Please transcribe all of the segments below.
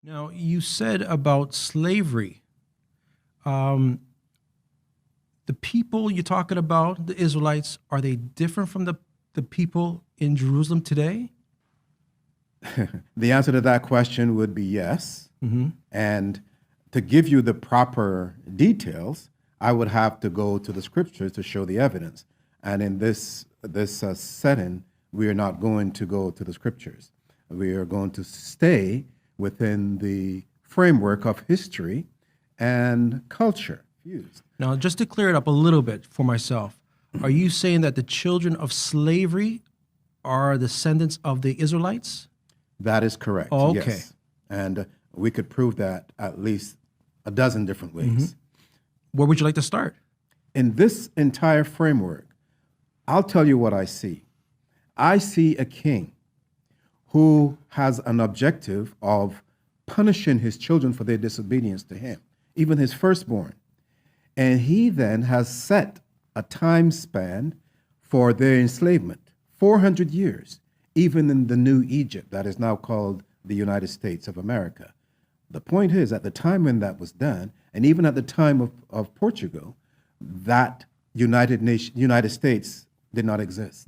Now, you said about slavery. Um, the people you're talking about, the Israelites, are they different from the people in Jerusalem today? The answer to that question would be yes. And to give you the proper details, I would have to go to the scriptures to show the evidence. And in this setting, we are not going to go to the scriptures. We are going to stay within the framework of history and culture fused. Now, just to clear it up a little bit for myself, are you saying that the children of slavery are descendants of the Israelites? That is correct. Oh, okay. Yes. And we could prove that at least a dozen different ways. Where would you like to start? In this entire framework, I'll tell you what I see. I see a king who has an objective of punishing his children for their disobedience to him, even his firstborn. And he then has set a time span for their enslavement, 400 years, even in the new Egypt that is now called the United States of America. The point is, at the time when that was done, and even at the time of Portugal, that United States did not exist.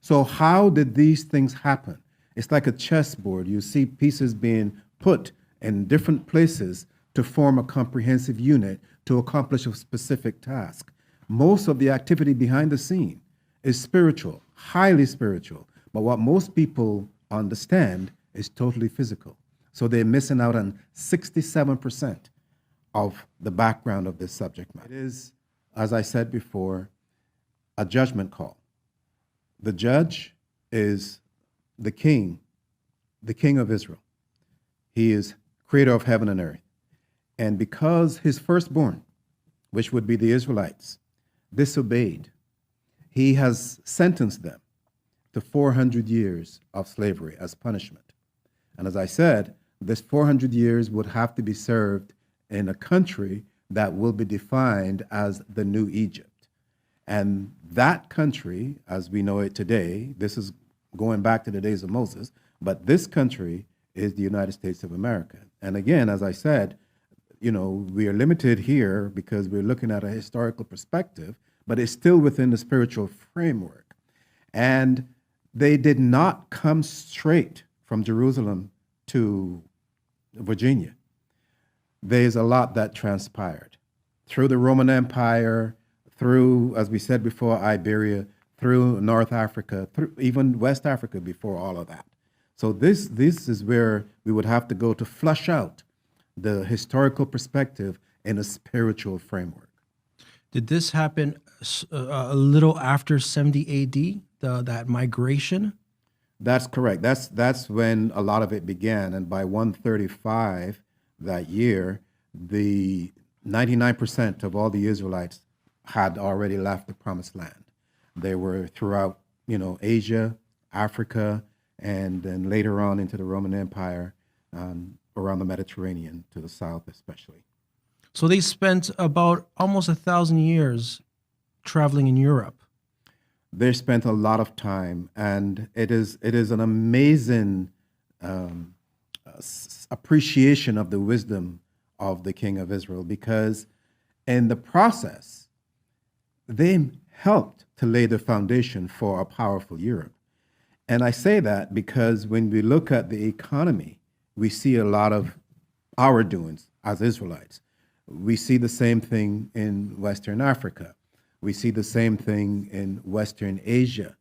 So how did these things happen? It's like a chessboard. You see pieces being put in different places to form a comprehensive unit to accomplish a specific task. Most of the activity behind the scene is spiritual, highly spiritual. But what most people understand is totally physical. So they're missing out on 67% of the background of this subject matter. It is, as I said before, a judgment call. The judge is the king of Israel. He is creator of heaven and earth. And because his firstborn, which would be the Israelites, disobeyed, he has sentenced them to 400 years of slavery as punishment. And as I said, this 400 years would have to be served in a country that will be defined as the New Egypt. And that country, as we know it today, this is going back to the days of Moses, but this country is the United States of America. And again, as I said, we are limited here because we're looking at a historical perspective, but it's still within the spiritual framework. And they did not come straight from Jerusalem to Virginia. There's a lot that transpired through the Roman Empire, through, as we said before, Iberia, through North Africa, through even West Africa before all of that. So this is where we would have to go to flush out the historical perspective in a spiritual framework. Did this happen a little after 70 AD, that migration? That's correct. That's when a lot of it began. And by 135 that year, the 99% of all the Israelites had already left the promised land. They were throughout, Asia, Africa, and then later on into the Roman Empire, around the Mediterranean to the south especially. So they spent about almost 1,000 years traveling in Europe. They spent a lot of time, and it is an amazing appreciation of the wisdom of the King of Israel, because in the process, they helped to lay the foundation for a powerful Europe. And I say that because when we look at the economy, we see a lot of our doings as Israelites. We see the same thing in Western Africa. We see the same thing in Western Asia.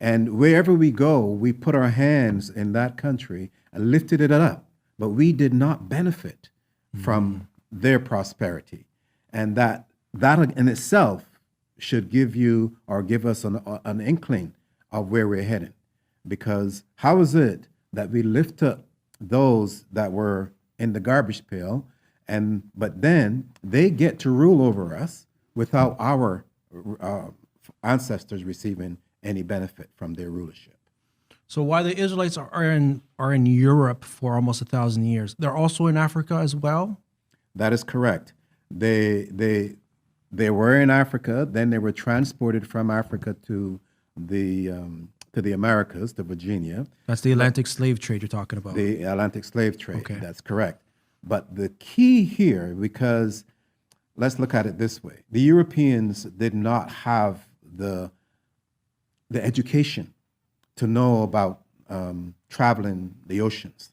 And wherever we go, we put our hands in that country and lifted it up. But we did not benefit from their prosperity. And that in itself should give you or give us an inkling of where we're heading. Because how is it that we lift up those that were in the garbage pail, but then they get to rule over us without our ancestors receiving any benefit from their rulership? So while the Israelites are in Europe for almost 1,000 years, they're also in Africa as well? That is correct. They were in Africa, then they were transported from Africa to the to the Americas, to Virginia. That's the Atlantic slave trade you're talking about. The Atlantic slave trade, Okay. that's correct. But the key here, because let's look at it this way. The Europeans did not have the education to know about traveling the oceans.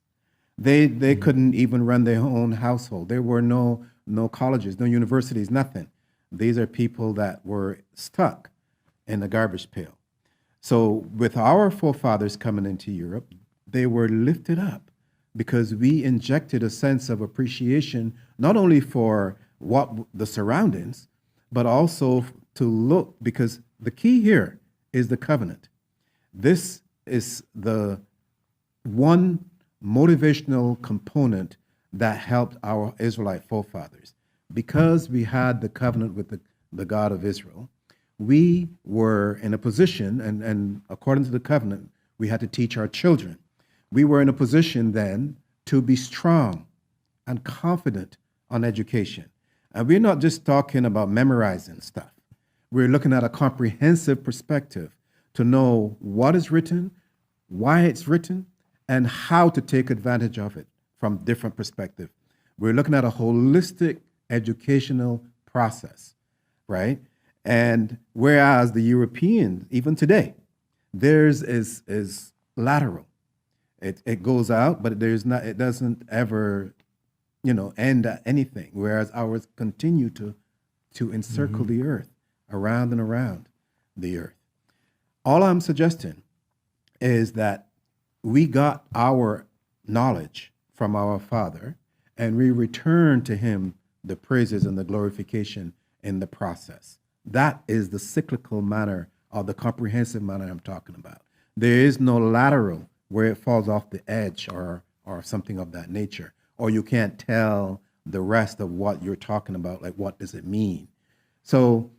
They couldn't even run their own household. There were no colleges, no universities, nothing. These are people that were stuck in a garbage pail. So with our forefathers coming into Europe, they were lifted up because we injected a sense of appreciation, not only for what the surroundings, but also to look, because the key here is the covenant. This is the one motivational component that helped our Israelite forefathers. Because we had the covenant with the God of Israel, we were in a position, and according to the covenant, we had to teach our children. We were in a position then to be strong and confident on education. And we're not just talking about memorizing stuff. We're looking at a comprehensive perspective to know what is written, why it's written, and how to take advantage of it from different perspectives. We're looking at a holistic educational process, right? And whereas the Europeans, even today, theirs is lateral. It goes out, but it doesn't ever, end at anything. Whereas ours continue to encircle the earth, around and around the earth. All I'm suggesting is that we got our knowledge from our Father, and we return to him the praises and the glorification in the process. That is the cyclical manner or the comprehensive manner I'm talking about. There is no lateral where it falls off the edge or something of that nature, or you can't tell the rest of what you're talking about, like what does it mean? So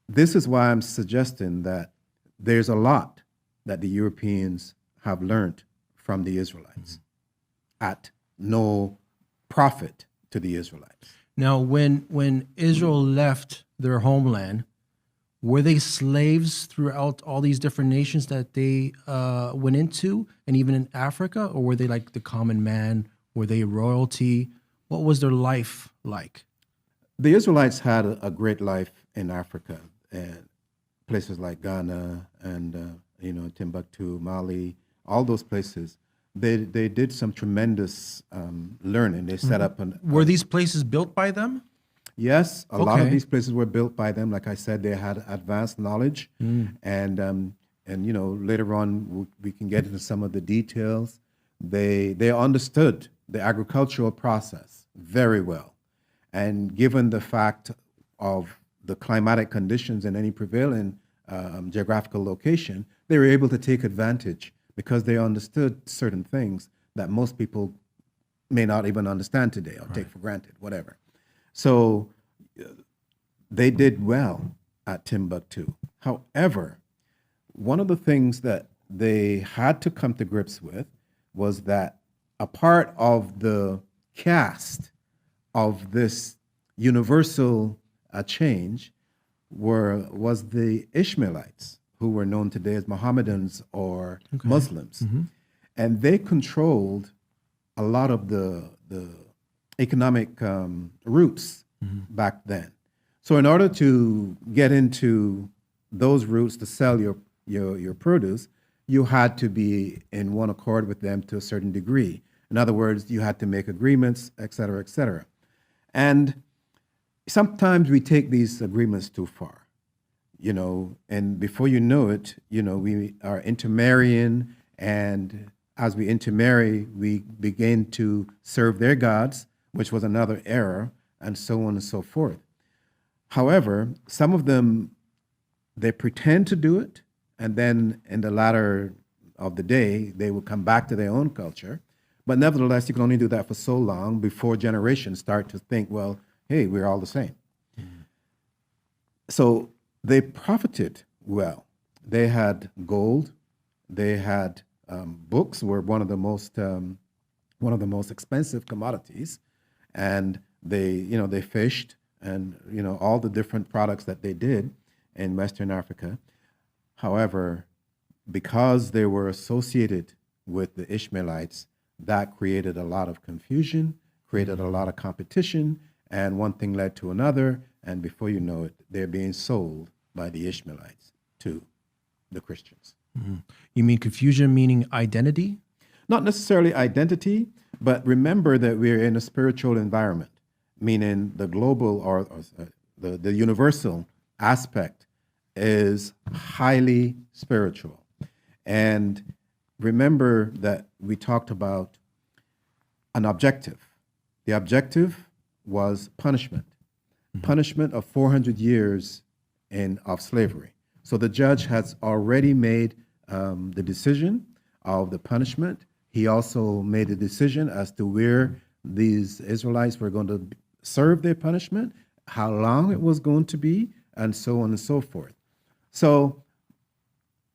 this is why I'm suggesting that there's a lot that the Europeans have learned from the Israelites at no profit to the Israelites. Now, when Israel left their homeland, were they slaves throughout all these different nations that they went into, and even in Africa, or were they like the common man? Were they royalty? What was their life like? The Israelites had a great life in Africa, and places like Ghana and Timbuktu, Mali, all those places. They did some tremendous learning. They set up Were these places built by them? Yes, a lot of Okay. these places were built by them. Like I said, they had advanced knowledge, and later on we can get into some of the details. They understood the agricultural process very well, and given the fact of the climatic conditions in any prevailing geographical location, they were able to take advantage because they understood certain things that most people may not even understand today or take for granted, whatever. So they did well at Timbuktu. However, one of the things that they had to come to grips with was that a part of the cast of this universal change was the Ishmaelites, who were known today as Mohammedans or Muslims. And they controlled a lot of the economic routes back then. So in order to get into those routes to sell your produce, you had to be in one accord with them to a certain degree. In other words, you had to make agreements, et cetera, et cetera. And sometimes we take these agreements too far, and before you know it, we are intermarrying, and as we intermarry, we begin to serve their gods, which was another error, and so on and so forth. However, some of them, they pretend to do it, and then in the latter of the day, they will come back to their own culture. But nevertheless, you can only do that for so long before generations start to think, well, hey, we're all the same. So they profited well. They had gold. They had books were one of the most expensive commodities, and they fished, and all the different products that they did in Western Africa. However, because they were associated with the Ishmaelites, that created a lot of confusion, created a lot of competition, and one thing led to another, and before you know it, they're being sold by the Ishmaelites to the Christians. You mean confusion meaning identity? Not necessarily identity, but remember that we're in a spiritual environment, meaning the global or the universal aspect is highly spiritual. And remember that we talked about an objective. The objective was punishment, punishment of 400 years of slavery. So the judge has already made the decision of the punishment. He also made a decision as to where these Israelites were going to serve their punishment, how long it was going to be, and so on and so forth. So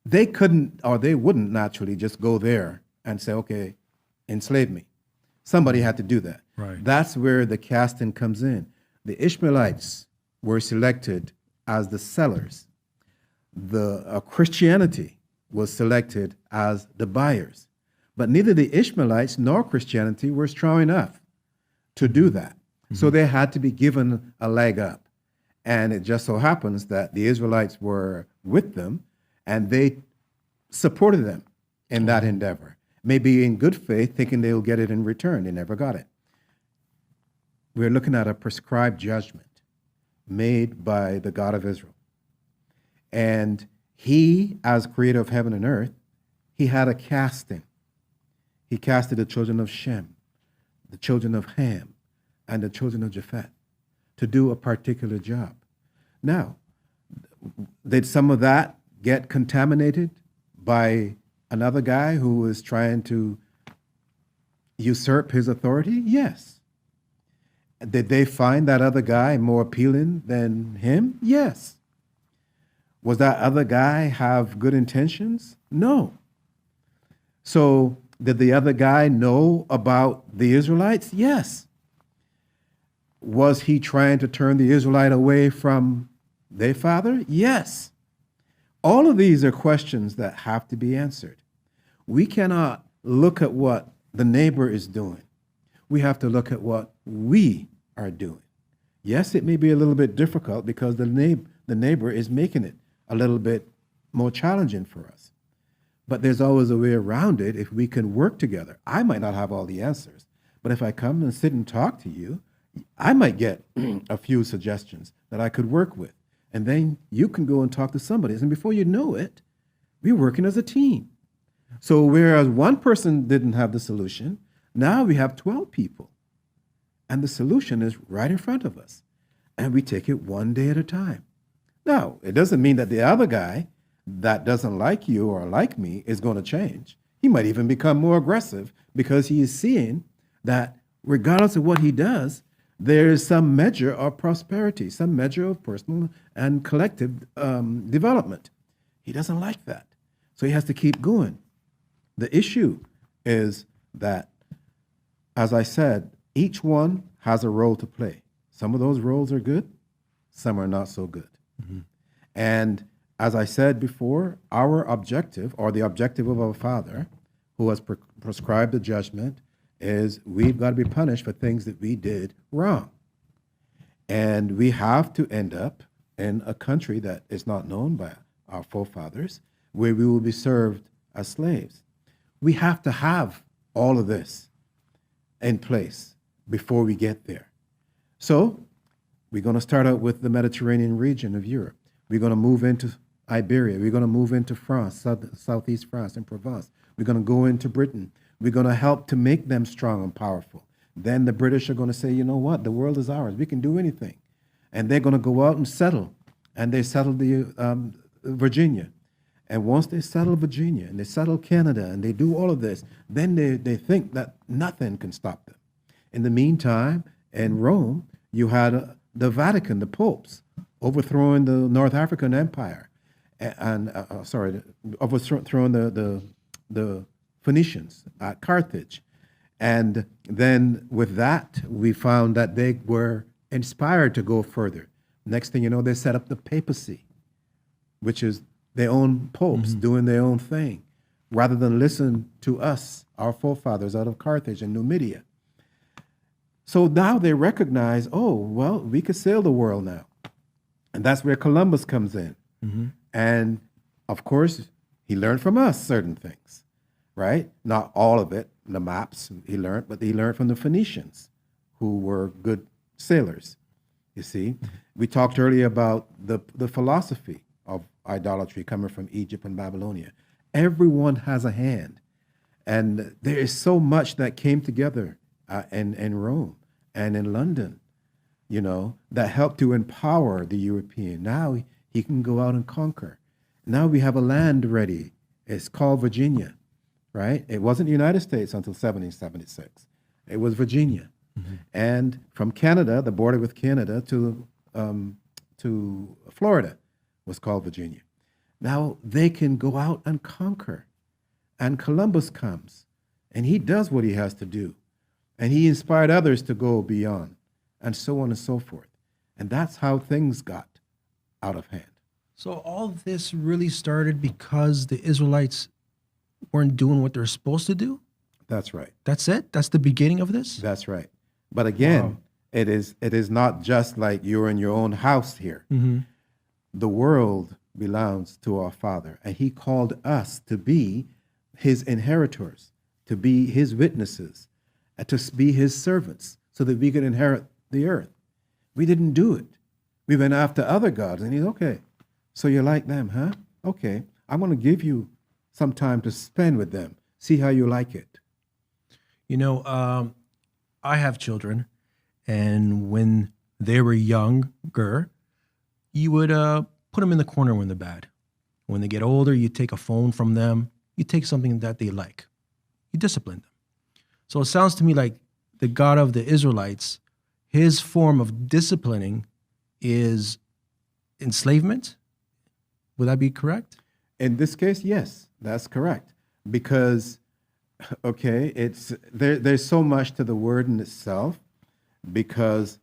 they couldn't, or they wouldn't naturally just go there and say, okay, enslave me. Somebody had to do that. Right. That's where the casting comes in. The Ishmaelites were selected as the sellers. The Christianity was selected as the buyers. But neither the Ishmaelites nor Christianity were strong enough to do that. So they had to be given a leg up. And it just so happens that the Israelites were with them and they supported them in that endeavor. Maybe in good faith, thinking they'll get it in return. They never got it. We're looking at a prescribed judgment made by the God of Israel. And he, as creator of heaven and earth, he had a casting. He casted the children of Shem, the children of Ham, and the children of Japheth to do a particular job. Now, did some of that get contaminated by another guy who was trying to usurp his authority? Yes. Did they find that other guy more appealing than him? Yes. Was that other guy have good intentions? No. So did the other guy know about the Israelites? Yes. Was he trying to turn the Israelite away from their father? Yes. All of these are questions that have to be answered. We cannot look at what the neighbor is doing. We have to look at what we are doing. Yes, it may be a little bit difficult because the neighbor is making it a little bit more challenging for us. But there's always a way around it if we can work together. I might not have all the answers, but if I come and sit and talk to you, I might get a few suggestions that I could work with. And then you can go and talk to somebody. And before you know it, we're working as a team. So whereas one person didn't have the solution, now we have 12 people. And the solution is right in front of us. And we take it one day at a time. Now, it doesn't mean that the other guy that doesn't like you or like me is going to change. He might even become more aggressive because he is seeing that regardless of what he does, there is some measure of prosperity, some measure of personal and collective development. He doesn't like that. So he has to keep going. The issue is that, as I said, each one has a role to play. Some of those roles are good, some are not so good. And as I said before, our objective, or the objective of our Father, who has prescribed the judgment, is we've got to be punished for things that we did wrong. And we have to end up in a country that is not known by our forefathers, where we will be served as slaves. We have to have all of this in place before we get there. So we're going to start out with the Mediterranean region of Europe. We're going to move into Iberia. We're going to move into France, southeast France and Provence. We're going to go into Britain. We're going to help to make them strong and powerful. Then the British are going to say, you know what, the world is ours. We can do anything. And they're going to go out and settle. And they settled Virginia. And once they settle Virginia and they settle Canada and they do all of this, then they think that nothing can stop them. In the meantime, in Rome, you had the Vatican, the popes, overthrowing the North African Empire, overthrowing the Phoenicians at Carthage. And then with that, we found that they were inspired to go further. Next thing you know, they set up the papacy, which is their own popes doing their own thing, rather than listen to us, our forefathers out of Carthage and Numidia. So now they recognize, oh, well, we could sail the world now. And that's where Columbus comes in. And of course, he learned from us certain things, right? Not all of it, the maps he learned, but he learned from the Phoenicians, who were good sailors. You see, we talked earlier about the philosophy of idolatry coming from Egypt and Babylonia. Everyone has a hand. And there is so much that came together in Rome and in London, you know, that helped to empower the European. Now he can go out and conquer. Now we have a land ready. It's called Virginia, right? It wasn't the United States until 1776. It was Virginia. And from Canada, the border with Canada, to Florida was called Virginia. Now they can go out and conquer. And Columbus comes, and he does what he has to do. And he inspired others to go beyond, and so on and so forth. And that's how things got out of hand. So all this really started because the Israelites weren't doing what they're supposed to do? That's right. That's it? That's the beginning of this? That's right. But again, it is not just like you're in your own house here. The world belongs to our Father, and he called us to be his inheritors, to be his witnesses, and to be his servants, so that we could inherit the earth. We didn't do it. We went after other gods, and he's, okay, so you like them, huh? Okay, I'm going to give you some time to spend with them. See how you like it. You know, I have children, and when they were younger, you would put them in the corner when they're bad. When they get older, you take a phone from them. You take something that they like. You discipline them. So it sounds to me like the God of the Israelites, his form of disciplining is enslavement. Would that be correct? In this case, yes, that's correct. Because, okay, there's so much to the word in itself, because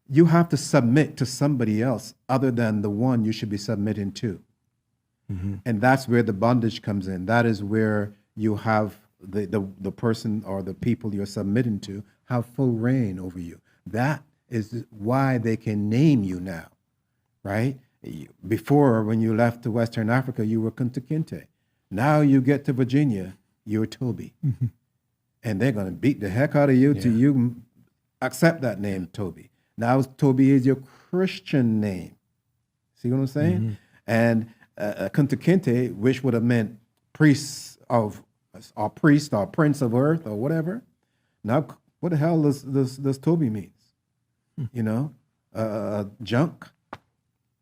you have to submit to somebody else other than the one you should be submitting to. And that's where the bondage comes in. That is where you have the person or the people you're submitting to have full reign over you. That is why they can name you now, right? Before, when you left to Western Africa, you were Kunta Kinte. Now you get to Virginia, you're Toby. And they're going to beat the heck out of you till you accept that name, Toby. Now Toby is your Christian name. See what I'm saying? And Kunta Kinte, which would have meant priest or prince of earth or whatever. Now, what the hell does Toby means? You know, junk,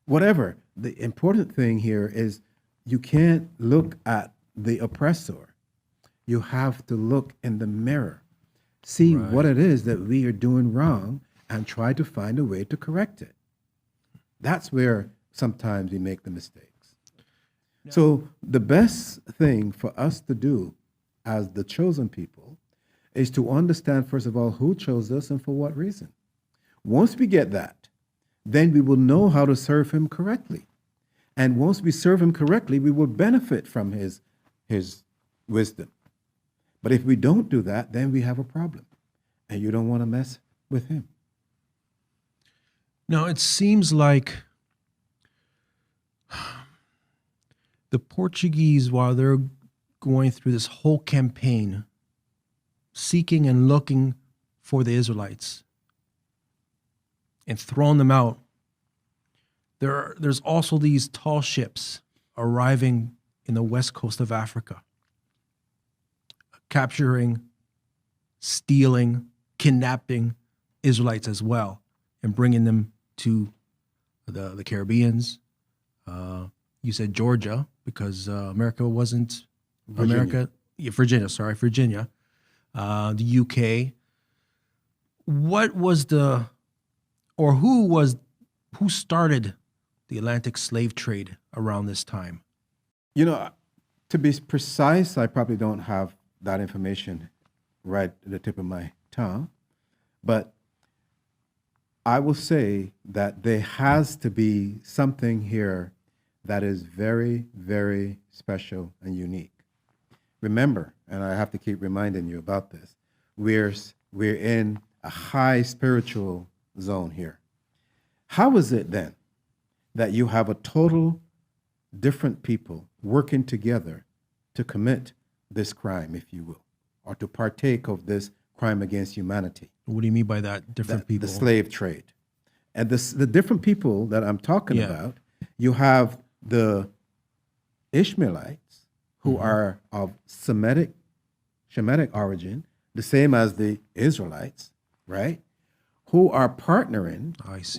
whatever. The important thing here is you can't look at the oppressor. You have to look in the mirror, see what it is that we are doing wrong, and try to find a way to correct it. That's where sometimes we make the mistakes. So the best thing for us to do as the chosen people is to understand, first of all, who chose us and for what reason. Once we get that, then we will know how to serve him correctly. And once we serve him correctly, we will benefit from his wisdom. But if we don't do that, then we have a problem. And you don't want to mess with him. Now, it seems like the Portuguese, while they're going through this whole campaign, seeking and looking for the Israelites and throwing them out, there's also these tall ships arriving in the west coast of Africa, capturing, stealing, kidnapping Israelites as well, and bringing them to the Caribbeans. You said Georgia, because America wasn't Virginia. Virginia. The UK. What was who started the Atlantic slave trade around this time? You know, to be precise, I probably don't have that information right at the tip of my tongue, but I will say that there has to be something here that is very, very special and unique. Remember, and I have to keep reminding you about this, we're in a high spiritual zone here. How is it then that you have a total different people working together to commit this crime, if you will, or to partake of this crime against humanity? What do you mean by that? Different people? The slave trade. And the different people that I'm talking about, you have the Ishmaelites, who are of Shemitic origin, the same as the Israelites, right? Who are partnering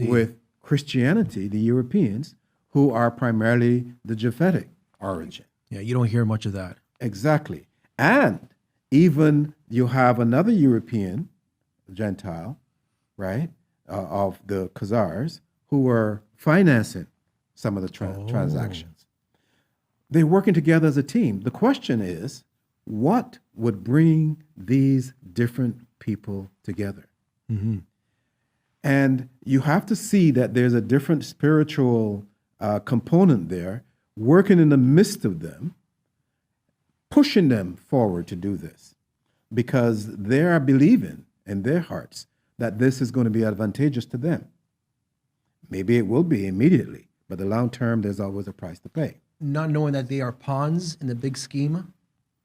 with Christianity, the Europeans, who are primarily the Japhetic origin. Yeah, you don't hear much of that. Exactly. And even you have another European Gentile, right, of the Khazars, who were financing some of the transactions. They're working together as a team. The question is, what would bring these different people together? And you have to see that there's a different spiritual component there, working in the midst of them, pushing them forward to do this, because they are believing in their hearts that this is going to be advantageous to them. Maybe it will be immediately, but the long term, there's always a price to pay. Not knowing that they are pawns in the big scheme?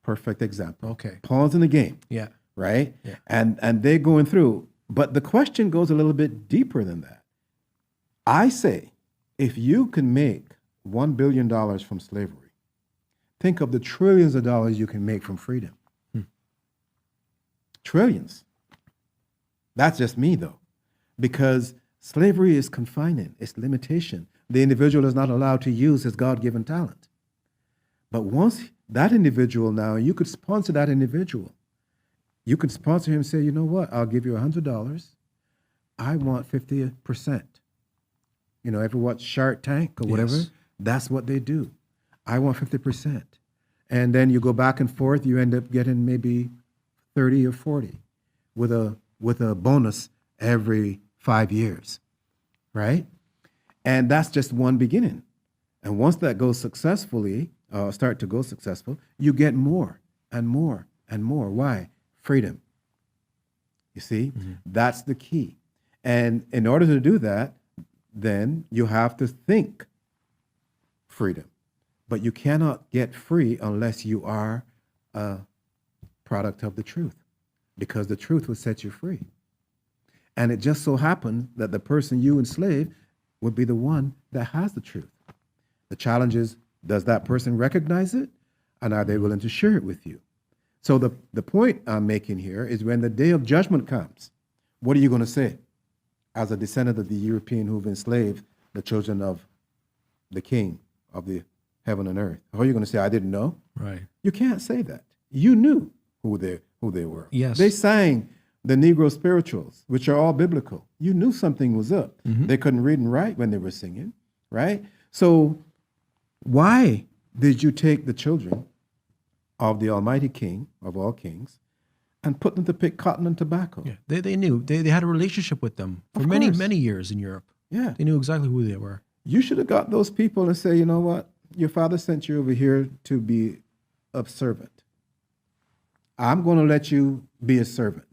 Perfect example. Okay. Pawns in the game. Yeah. Right? Yeah. And they're going through. But the question goes a little bit deeper than that. I say, if you can make $1 billion from slavery, think of the trillions of dollars you can make from freedom. Trillions. That's just me, though, because slavery is confining, it's limitation. The individual is not allowed to use his God-given talent. But once that individual now, you could sponsor that individual. You could sponsor him and say, you know what, I'll give you $100. I want 50%. You know, ever watch Shark Tank or whatever? Yes. That's what they do. I want 50%. And then you go back and forth, you end up getting maybe 30 or 40 with a bonus every 5 years, right? And that's just one beginning. And once that goes successfully, start to go successful, you get more and more and more. Why? Freedom. You see, that's the key. And in order to do that, then you have to think freedom. But you cannot get free unless you are a product of the truth, because the truth will set you free. And it just so happened that the person you enslave would be the one that has the truth. The challenge is, does that person recognize it? And are they willing to share it with you? So the point I'm making here is, when the day of judgment comes, what are you going to say as a descendant of the European who've enslaved the children of the king of the heaven and earth? How are you going to say, I didn't know? Right. You can't say that. You knew who they were. Yes. They sang the Negro spirituals, which are all biblical. You knew something was up. They couldn't read and write when they were singing, right? So why did you take the children of the Almighty King of all kings and put them to pick cotton and tobacco? Yeah. They knew. They had a relationship with them for Of many, course. many years in Europe. Yeah. They knew exactly who they were. You should have got those people and say, you know what? Your father sent you over here to be a servant. I'm going to let you be a servant.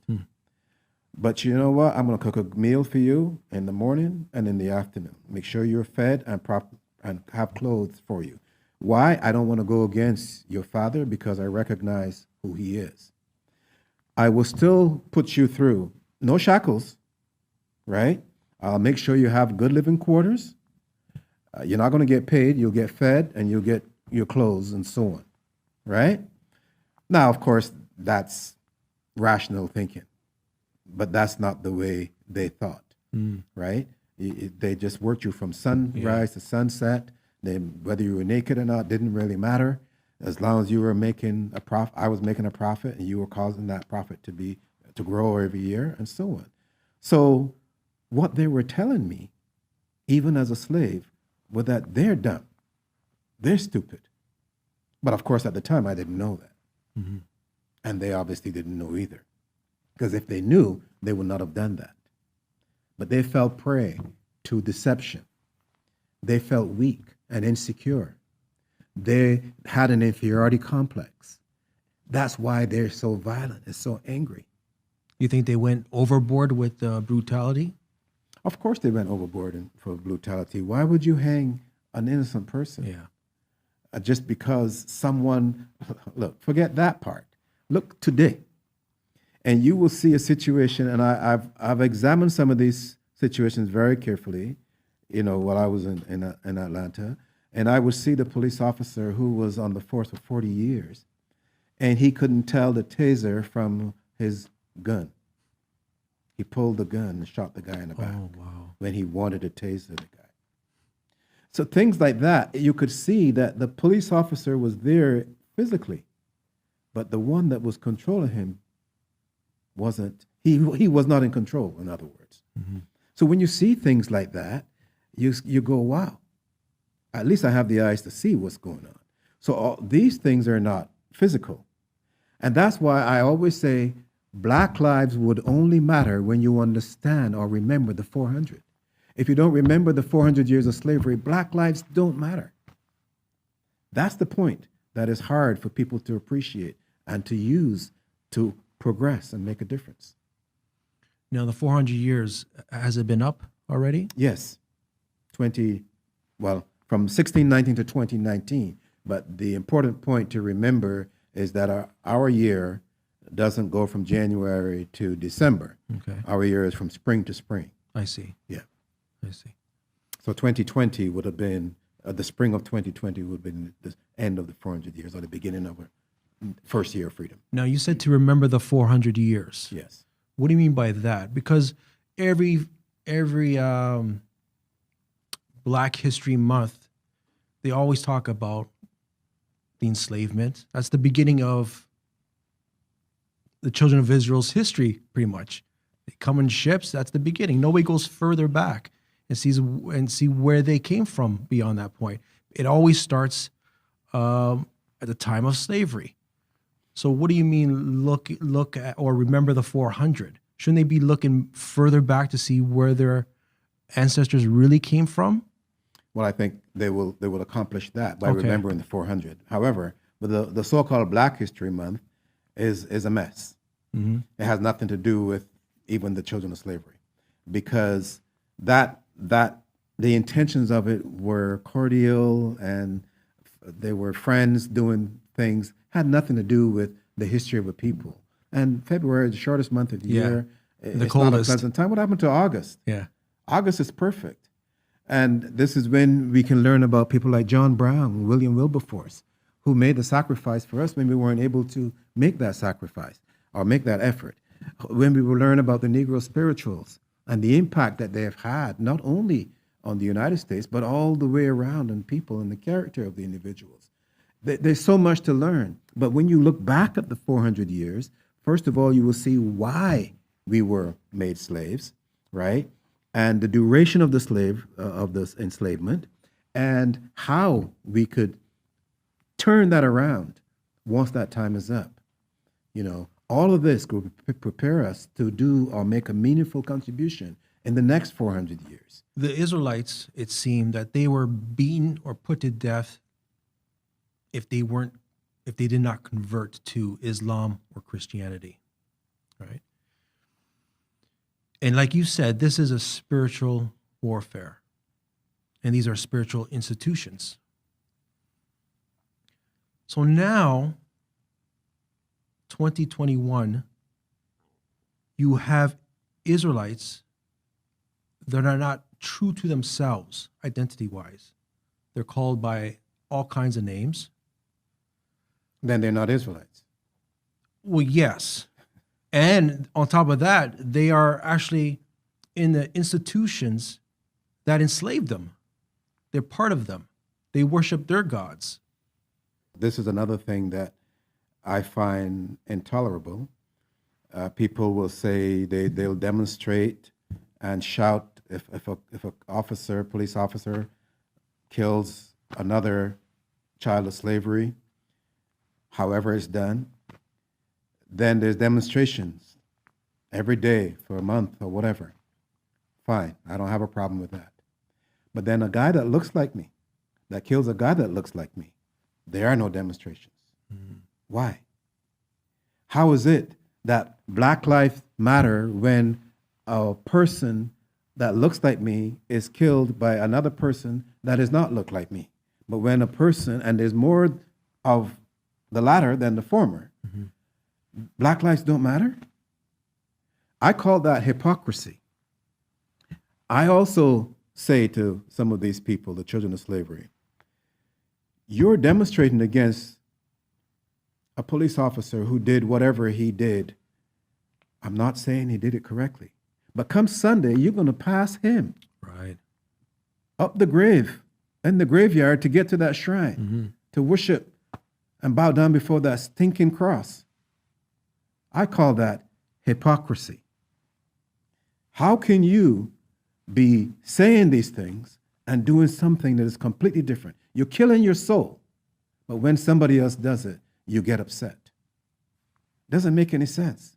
But you know what? I'm going to cook a meal for you in the morning and in the afternoon. Make sure you're fed and have clothes for you. Why? I don't want to go against your father, because I recognize who he is. I will still put you through, no shackles, right? I'll make sure you have good living quarters. You're not going to get paid. You'll get fed and you'll get your clothes and so on, right? Now, of course, that's rational thinking, but that's not the way they thought, right? They just worked you from sunrise to sunset. Whether you were naked or not didn't really matter, as long as you were making a profit. I was making a profit, and you were causing that profit to grow every year, and so on. So what they were telling me, even as a slave, was that they're dumb, they're stupid. But of course, at the time, I didn't know that, and they obviously didn't know either, because if they knew, they would not have done that. But they fell prey to deception. They felt weak. and insecure. They had an inferiority complex. That's why they're so violent and so angry. You think they went overboard with brutality? Of course, they went overboard for brutality. Why would you hang an innocent person? Yeah. Just because someone, look, forget that part. Look today, and you will see a situation, and I've examined some of these situations very carefully, while I was in Atlanta, and I would see the police officer who was on the force for 40 years, and he couldn't tell the taser from his gun. He pulled the gun and shot the guy in the back when he wanted to taser the guy. So things like that, you could see that the police officer was there physically, but the one that was controlling him wasn't, he was not in control, in other words. Mm-hmm. So when you see things like that, you go, wow, at least I have the eyes to see what's going on. So these things are not physical. And that's why I always say Black lives would only matter when you understand or remember the 400. If you don't remember the 400 years of slavery, Black lives don't matter. That's the point that is hard for people to appreciate and to use to progress and make a difference. Now, the 400 years, has it been up already? Yes. From 1619 to 2019. But the important point to remember is that our year doesn't go from January to December. Okay. Our year is from spring to spring. I see. Yeah. I see. So 2020 would have been, the spring of 2020 would have been the end of the 400 years or the beginning of our first year of freedom. Now, you said to remember the 400 years. Yes. What do you mean by that? Because every Black History Month, they always talk about the enslavement. That's the beginning of the children of Israel's history, pretty much. They come in ships. That's the beginning. Nobody goes further back and see where they came from beyond that point. It always starts at the time of slavery. So what do you mean look at or remember the 400? Shouldn't they be looking further back to see where their ancestors really came from? Well, I think they will accomplish that by remembering the 400. However, the so-called Black History Month is a mess. Mm-hmm. It has nothing to do with even the children of slavery, because that the intentions of it were cordial and they were friends doing things, had nothing to do with the history of a people. And February is the shortest month of the year. The it's coldest. not a pleasant time. What happened to August? Yeah. August is perfect. And this is when we can learn about people like John Brown, William Wilberforce, who made the sacrifice for us when we weren't able to make that sacrifice or make that effort. When we will learn about the Negro spirituals and the impact that they have had, not only on the United States, but all the way around on people and the character of the individuals. There's so much to learn. But when you look back at the 400 years, first of all, you will see why we were made slaves, right? And the duration of this enslavement, and how we could turn that around once that time is up. All of this will prepare us to do or make a meaningful contribution in the next 400 years. The Israelites, it seemed that they were beaten or put to death if they did not convert to Islam or Christianity, right? And like you said, this is a spiritual warfare, and these are spiritual institutions. So now, 2021, you have Israelites that are not true to themselves identity-wise. They're called by all kinds of names. Then they're not Israelites. Well, yes. And on top of that, they are actually in the institutions that enslaved them. They're part of them. They worship their gods. This is another thing that I find intolerable. People will say they'll demonstrate and shout if a police officer kills another child of slavery, however it's done. Then there's demonstrations every day for a month or whatever. Fine, I don't have a problem with that. But then a guy that looks like me, that kills a guy that looks like me, there are no demonstrations. Why? How is it that Black Lives Matter when a person that looks like me is killed by another person that does not look like me? But when a person, and there's more of the latter than the former, Black lives don't matter? I call that hypocrisy. I also say to some of these people, the children of slavery, you're demonstrating against a police officer who did whatever he did. I'm not saying he did it correctly, but come Sunday, you're going to pass him Right. up the grave, in the graveyard, to get to that shrine, to worship and bow down before that stinking cross. I call that hypocrisy. How can you be saying these things and doing something that is completely different? You're killing your soul, but when somebody else does it, you get upset. Doesn't make any sense.